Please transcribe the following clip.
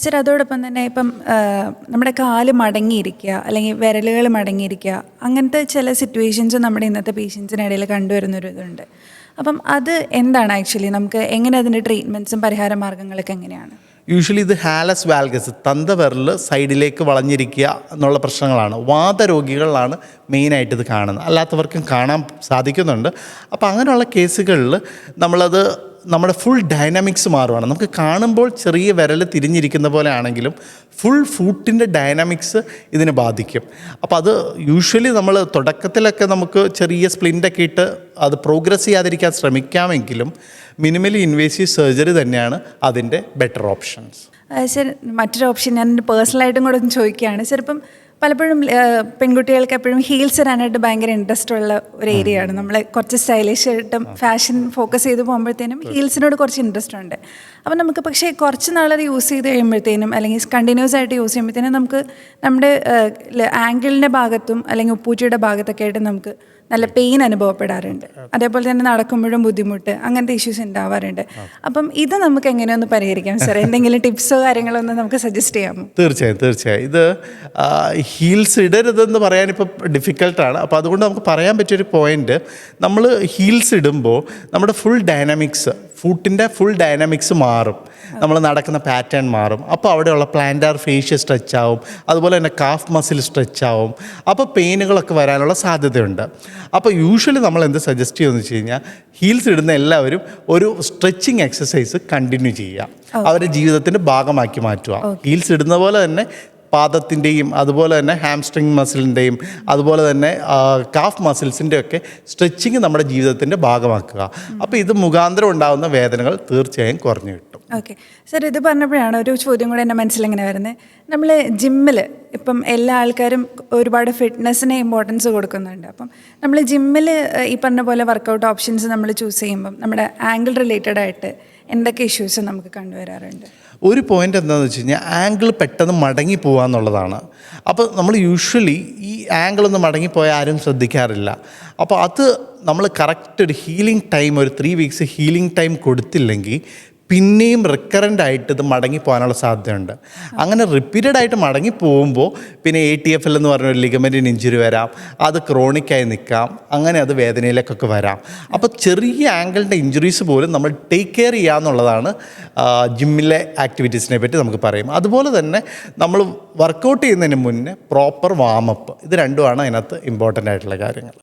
Sir അതോടൊപ്പം തന്നെ ഇപ്പം നമ്മുടെ കാല് മടങ്ങിയിരിക്കുക അല്ലെങ്കിൽ വിരലുകൾ മടങ്ങിയിരിക്കുക അങ്ങനത്തെ ചില സിറ്റുവേഷൻസ് നമ്മുടെ ഇന്നത്തെ പേഷ്യൻസിനിടയിൽ കണ്ടുവരുന്നൊരു ഇതുണ്ട്. അപ്പം അത് എന്താണ് ആക്ച്വലി, നമുക്ക് എങ്ങനെ അതിൻ്റെ ട്രീറ്റ്മെൻറ്റ്സും പരിഹാര മാർഗ്ഗങ്ങളൊക്കെ എങ്ങനെയാണ്? യൂഷ്വലി ഇത് ഹാലസ് വാൽഗസ്, തന്തവിരൽ സൈഡിലേക്ക് വളഞ്ഞിരിക്കുക എന്നുള്ള പ്രശ്നങ്ങളാണ്. വാതരോഗികളിലാണ് മെയിനായിട്ട് ഇത് കാണുന്നത്, അല്ലാത്തവർക്കും കാണാൻ സാധിക്കുന്നുണ്ട്. അപ്പോൾ അങ്ങനെയുള്ള കേസുകളിൽ നമ്മുടെ ഫുൾ ഡൈനാമിക്സ് മാറുകയാണ്. നമുക്ക് കാണുമ്പോൾ ചെറിയ വിരൽ തിരിഞ്ഞിരിക്കുന്ന പോലെ ആണെങ്കിലും ഫുൾ ഫൂട്ടിൻ്റെ ഡൈനാമിക്സ് ഇതിനെ ബാധിക്കും. അപ്പോൾ അത് യൂഷ്വലി നമ്മൾ തുടക്കത്തിലൊക്കെ നമുക്ക് ചെറിയ സ്പ്ലിൻ്റൊക്കെ ഇട്ട് അത് പ്രോഗ്രസ് ചെയ്യാതിരിക്കാൻ ശ്രമിക്കാമെങ്കിലും മിനിമലി ഇൻവേസീവ് സർജറി തന്നെയാണ് അതിൻ്റെ ബെറ്റർ ഓപ്ഷൻസ്. സർ മറ്റൊരു ഓപ്ഷൻ ഞാൻ പേഴ്സണലായിട്ടും കൂടെ ഒന്ന് ചോദിക്കുകയാണ് സർ. ഇപ്പം പലപ്പോഴും പെൺകുട്ടികൾക്ക് എപ്പോഴും ഹീൽസ് ഇടാനായിട്ട് ഭയങ്കര ഇൻട്രസ്റ്റ് ഉള്ള ഒരു ഏരിയ ആണ്. നമ്മൾ കുറച്ച് സ്റ്റൈലിഷ് ആയിട്ടും ഫാഷൻ ഫോക്കസ് ചെയ്ത് പോകുമ്പോഴത്തേനും ഹീൽസിനോട് കുറച്ച് ഇൻട്രസ്റ്റ് ഉണ്ട്. അപ്പം നമുക്ക് പക്ഷേ കുറച്ച് നാളത് യൂസ് ചെയ്ത് കഴിയുമ്പോഴത്തേനും അല്ലെങ്കിൽ കണ്ടിന്യൂസ് ആയിട്ട് യൂസ് ചെയ്യുമ്പോഴത്തേനും നമുക്ക് നമ്മുടെ ആംഗിളിൻ്റെ ഭാഗത്തും അല്ലെങ്കിൽ ഉപ്പൂറ്റിയുടെ ഭാഗത്തൊക്കെ ആയിട്ട് നമുക്ക് നല്ല പെയിൻ അനുഭവപ്പെടാറുണ്ട്. അതേപോലെ തന്നെ നടക്കുമ്പോഴും ബുദ്ധിമുട്ട്, അങ്ങനത്തെ ഇഷ്യൂസ് ഉണ്ടാവാറുണ്ട്. അപ്പം ഇത് നമുക്ക് എങ്ങനെയൊന്ന് പരിഹരിക്കാം സാർ? എന്തെങ്കിലും ടിപ്സോ കാര്യങ്ങളോ ഒന്ന് നമുക്ക് സജസ്റ്റ് ചെയ്യാമോ? തീർച്ചയായും ഇത് ഹീൽസ് ഇടരുതെന്ന് പറയാനിപ്പോൾ ഡിഫിക്കൽട്ടാണ്. അപ്പോൾ അതുകൊണ്ട് നമുക്ക് പറയാൻ പറ്റിയൊരു പോയിന്റ്, നമ്മൾ ഹീൽസ് ഇടുമ്പോൾ നമ്മുടെ ഫുട്ടിൻ്റെ ഫുൾ ഡൈനാമിക്സ് മാറും. നമ്മൾ നടക്കുന്ന പാറ്റേൺ മാറും. അപ്പോൾ അവിടെയുള്ള പ്ലാന്റാർ ഫേഷ്യ സ്ട്രെച്ച് ആവും, അതുപോലെ തന്നെ കാഫ് മസിൽ സ്ട്രെച്ച് ആവും. അപ്പോൾ പെയിനുകളൊക്കെ വരാനുള്ള സാധ്യതയുണ്ട്. അപ്പോൾ യൂഷ്വലി നമ്മൾ എന്ത് സജസ്റ്റ് ചെയ്യുമെന്ന് വെച്ച് കഴിഞ്ഞാൽ, ഹീൽസ് ഇടുന്ന എല്ലാവരും ഒരു സ്ട്രെച്ചിങ് എക്സസൈസ് കണ്ടിന്യൂ ചെയ്യുക, അവരുടെ ജീവിതത്തിൻ്റെ ഭാഗമാക്കി മാറ്റുക. ഹീൽസ് ഇടുന്ന പോലെ തന്നെ പാദത്തിൻ്റെയും അതുപോലെ തന്നെ ഹാംസ്ട്രിങ് മസിലിൻ്റെയും അതുപോലെ തന്നെ കാഫ് മസിൽസിൻ്റെയൊക്കെ സ്ട്രെച്ചിങ് നമ്മുടെ ജീവിതത്തിൻ്റെ ഭാഗമാക്കുക. അപ്പോൾ ഇത് മുഖാന്തരം ഉണ്ടാകുന്ന വേദനകൾ തീർച്ചയായും കുറഞ്ഞു കിട്ടും. ഓക്കെ സർ, ഇത് പറഞ്ഞപ്പോഴാണ് ഒരു ചോദ്യം കൂടെ എൻ്റെ മനസ്സിലിങ്ങനെ വരുന്നത്. നമ്മൾ ജിമ്മിൽ ഇപ്പം എല്ലാ ആൾക്കാരും ഒരുപാട് ഫിറ്റ്നസ്സിന് ഇമ്പോർട്ടൻസ് കൊടുക്കുന്നുണ്ട്. അപ്പം നമ്മൾ ജിമ്മിൽ ഈ പറഞ്ഞ പോലെ വർക്കൗട്ട് ഓപ്ഷൻസ് നമ്മൾ ചൂസ് ചെയ്യുമ്പം നമ്മുടെ ആംഗിൾ റിലേറ്റഡ് ആയിട്ട് എന്തൊക്കെ ഇഷ്യൂസ് നമുക്ക് കണ്ടുവരാറുണ്ട്? ഒരു പോയിൻ്റ് എന്താണെന്ന് വെച്ച് കഴിഞ്ഞാൽ, ആംഗിൾ പെട്ടെന്ന് മടങ്ങി പോകുക എന്നുള്ളതാണ്. അപ്പോൾ നമ്മൾ യൂഷ്വലി ഈ ആംഗിളൊന്ന് മടങ്ങിപ്പോയാൽ ആരും ശ്രദ്ധിക്കാറില്ല. അപ്പോൾ അത് നമ്മൾ കറക്റ്റ് ഒരു ഹീലിംഗ് ടൈം, ഒരു 3 വീക്സ് ഹീലിംഗ് ടൈം കൊടുത്തില്ലെങ്കിൽ പിന്നെയും റിക്കറൻ്റ് ആയിട്ട് ഇത് മടങ്ങിപ്പോകാനുള്ള സാധ്യതയുണ്ട്. അങ്ങനെ റിപ്പീറ്റഡ് ആയിട്ട് മടങ്ങി പോകുമ്പോൾ പിന്നെ ATFL എന്ന് പറഞ്ഞൊരു ലിഗമെൻറ്റിന് ഇഞ്ചുറി വരാം, അത് ക്രോണിക്കായി നിൽക്കാം, അങ്ങനെ അത് വേദനയിലേക്കൊക്കെ വരാം. അപ്പോൾ ചെറിയ ആംഗിളിൻ്റെ ഇഞ്ചുറീസ് പോലും നമ്മൾ ടേക്ക് കെയർ ചെയ്യുക എന്നുള്ളതാണ് ജിമ്മിലെ ആക്ടിവിറ്റീസിനെ പറ്റി നമുക്ക് പറയും. അതുപോലെ തന്നെ നമ്മൾ വർക്കൗട്ട് ചെയ്യുന്നതിന് മുന്നേ പ്രോപ്പർ വാമപ്പ്, ഇത് രണ്ടുമാണ് അതിനകത്ത് ഇമ്പോർട്ടൻ്റ് ആയിട്ടുള്ള കാര്യങ്ങൾ.